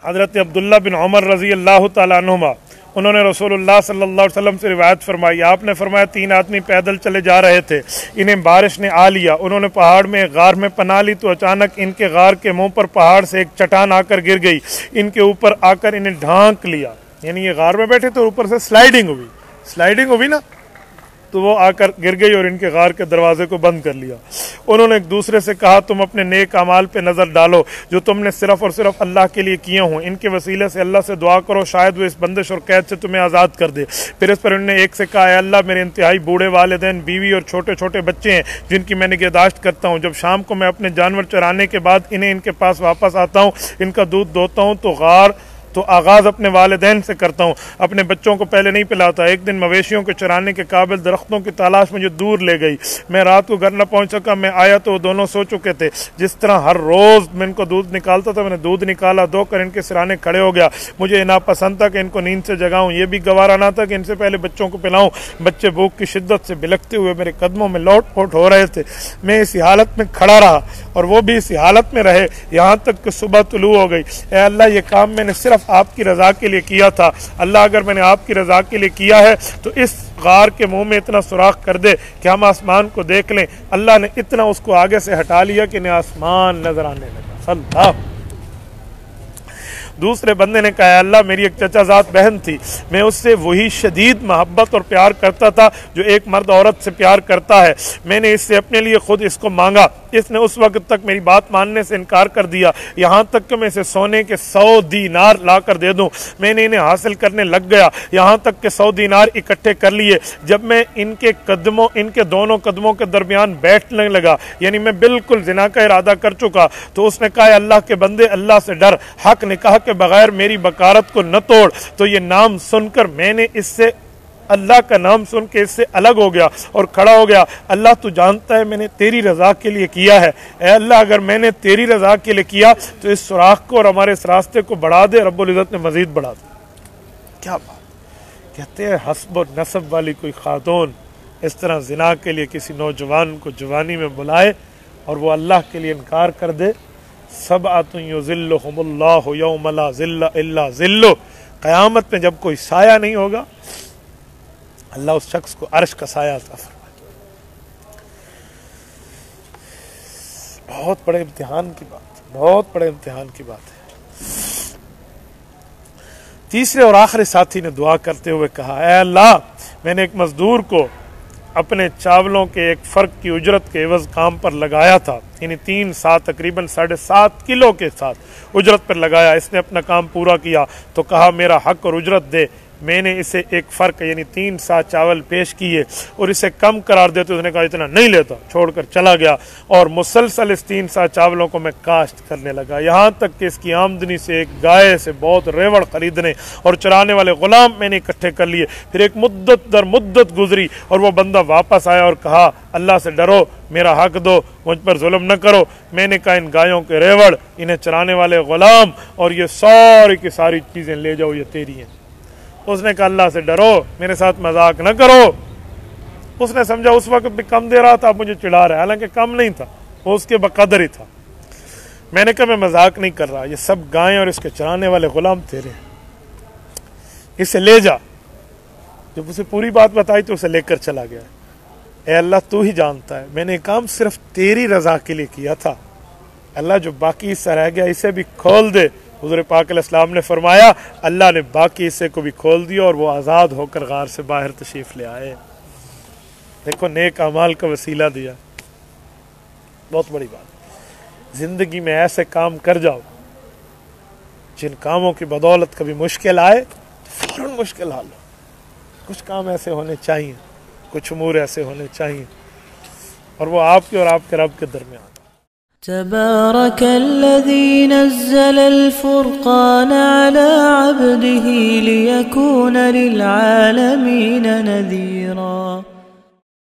हज़रत अब्दुल्ला बिन उमर रज़ी अल्लाह तआला अन्हुमा, उन्होंने रसूलुल्लाह सल्लल्लाहु अलैहि वसल्लम से रिवायत फरमाई, आपने फरमाया 3 आदमी पैदल चले जा रहे थे, इन्हें बारिश ने आ लिया, उन्होंने पहाड़ में गार में पनाह ली तो अचानक इनके गार के मुंह पर पहाड़ से एक चट्टान आकर गिर गई, इनके ऊपर आकर इन्हें ढांक लिया। यानी ये गार में बैठे तो ऊपर से स्लाइडिंग हुई ना, तो वो आकर गिर गई और इनके गार के दरवाजे को बंद कर लिया। उन्होंने एक दूसरे से कहा, तुम अपने नेक अमाल पे नज़र डालो जो तुमने सिर्फ और सिर्फ अल्लाह के लिए किए हों, इनके वसीले से अल्लाह से दुआ करो, शायद वो इस बंदिश और कैद से तुम्हें आज़ाद कर दे। फिर इस पर उन्होंने एक से कहा, अल्लाह मेरे इंतहाई बूढ़े वालिदैन, बीवी और छोटे छोटे बच्चे हैं जिनकी मैं निगहदाश्त करता हूँ। जब शाम को मैं अपने जानवर चराने के बाद इन्हें इनके पास वापस आता हूँ, इनका दूध दोहता हूँ तो आगाज़ अपने वालिदैन से करता हूँ, अपने बच्चों को पहले नहीं पिलाता। एक दिन मवेशियों को चराने के काबिल दरख्तों की तलाश मुझे दूर ले गई, मैं रात को घर न पहुँच सका। मैं आया तो वो दोनों सो चुके थे। जिस तरह हर रोज़ मैं इनको दूध निकालता था, मैंने दूध निकाला, धोकर इनके सिराने खड़े हो गया। मुझे नापसंद था कि इनको नींद से जगाऊँ, ये भी गवारा ना था कि इनसे पहले बच्चों को पिलाऊँ। बच्चे भूख की शिद्दत से बिलखते हुए मेरे कदमों में लौट पोट हो रहे थे। मैं इसी हालत में खड़ा रहा और वो भी इसी हालत में रहे, यहाँ तक कि सुबह तुलू हो गई। ए अल्लाह, ये काम मैंने सिर्फ आपकी रज़ा के लिए किया था। अल्लाह, अगर मैंने आपकी रज़ा के लिए किया है तो इस गार के मुंह में इतना सुराख कर दे कि हम आसमान को देख लें। अल्लाह ने इतना उसको आगे से हटा लिया कि आसमान नजर आने लगा। अल्लाह। दूसरे बंदे ने कहा, अल्लाह मेरी एक चचाजाद बहन थी, मैं उससे वही शदीद मोहब्बत और प्यार करता था जो एक मर्द औरत से प्यार करता है। मैंने इससे अपने लिए खुद इसको मांगा, इसने उस वक्त तक मेरी बात मानने से इनकार कर दिया, यहाँ तक कि मैं इसे सोने के 100 दीनार ला कर दे दूँ। मैंने इन्हें हासिल करने लग गया, यहाँ तक कि 100 दीनार इकट्ठे कर लिए। जब मैं इनके दोनों कदमों के दरमियान बैठने लगा, यानी मैं बिल्कुल जिना का इरादा कर चुका, तो उसने कहा, अल्लाह के बंदे, अल्लाह से डर, हक निकाह के बगैर मेरी बकारत को न तोड़। तो ये नाम सुनकर मैंने इससे अल्लाह का नाम सुन के इससे अलग हो गया और खड़ा हो गया। अल्लाह तू जानता है मैंने तेरी रज़ा के लिए किया है। ए अल्लाह, अगर मैंने तेरी रज़ा के लिए किया तो इस सुराख को और हमारे इस रास्ते को बढ़ा दे। रब्बुल इज़्ज़त ने मज़ीद बढ़ा दिया। क्या बात! कहते हैं हस्ब और नसब वाली कोई खातून इस तरह ज़िना के लिए किसी नौजवान को जवानी में बुलाए और वो अल्लाह के लिए इनकार कर दे। सबअतुन युज़िल्लुहुमुल्लाहु यौम ला ज़िल्ला इल्ला ज़िल्लुह, क़यामत में जब कोई साया नहीं होगा, अल्लाह उस शख्स को अर्श का साया अता फरमाए। बहुत बड़े इम्तिहान की बात, बहुत बड़े इम्तिहान की बात है। तीसरे और आखिरी साथी ने दुआ करते हुए कहा, ऐ अल्लाह, मैंने एक मजदूर को अपने चावलों के एक फर्क की उजरत के एवज काम पर लगाया था, यानी 3 सा तकरीबन 7.5 किलो के साथ उजरत पर लगाया। इसने अपना काम पूरा किया तो कहा, मेरा हक और उजरत दे। मैंने इसे एक फ़र्क यानी 3 सा चावल पेश किए और इसे कम करार देते, उसने कहा इतना नहीं लेता, छोड़कर चला गया। और मुसलसल इस 3 सा चावलों को मैं काश्त करने लगा, यहाँ तक कि इसकी आमदनी से एक गाय से बहुत रेवड़ खरीदने और चराने वाले गुलाम मैंने इकट्ठे कर लिए। फिर एक मुद्दत दर मुद्दत गुजरी और वो बंदा वापस आया और कहा, अल्लाह से डरो, मेरा हक दो, मुझ पर जुल्म न करो। मैंने कहा, इन गायों के रेवड़, इन्हें चराने वाले गुलाम और ये सारी की सारी चीज़ें ले जाओ, ये तेरी हैं। उसने कहा, अल्लाह से डरो, मेरे साथ मजाक न करो। उसने समझा उस वक्त भी कम दे रहा था, मुझे चिढ़ा रहा है, हालांकि कम नहीं था, वो उसके बकदर ही था। मैंने कहा, मैं मजाक नहीं कर रहा, ये सब गायें और इसके चराने वाले गुलाम तेरे हैं, इसे ले जा। जब उसे पूरी बात बताई तो उसे लेकर चला गया। ए अल्लाह, तू ही जानता है, मैंने काम सिर्फ तेरी रजा के लिए किया था। अल्लाह, जो बाकी हिस्सा रह गया इसे भी खोल दे। हुज़ूर पाक अलैहिस्सलाम ने फरमाया, अल्लाह ने बाकी हिस्से को भी खोल दिया और वो आज़ाद होकर गार से बाहर तशरीफ़ ले आए। देखो, नेक अमाल का वसीला दिया, बहुत बड़ी बात। ज़िंदगी में ऐसे काम कर जाओ जिन कामों की बदौलत कभी मुश्किल आए तो फ़ौरन मुश्किल हल हो। कुछ काम ऐसे होने चाहिए, कुछ उमूर ऐसे होने चाहिए, और वो आपके और आपके रब के दरमियान। تبارك الذي نزل الفرقان على عبده ليكون للعالمين نذيرا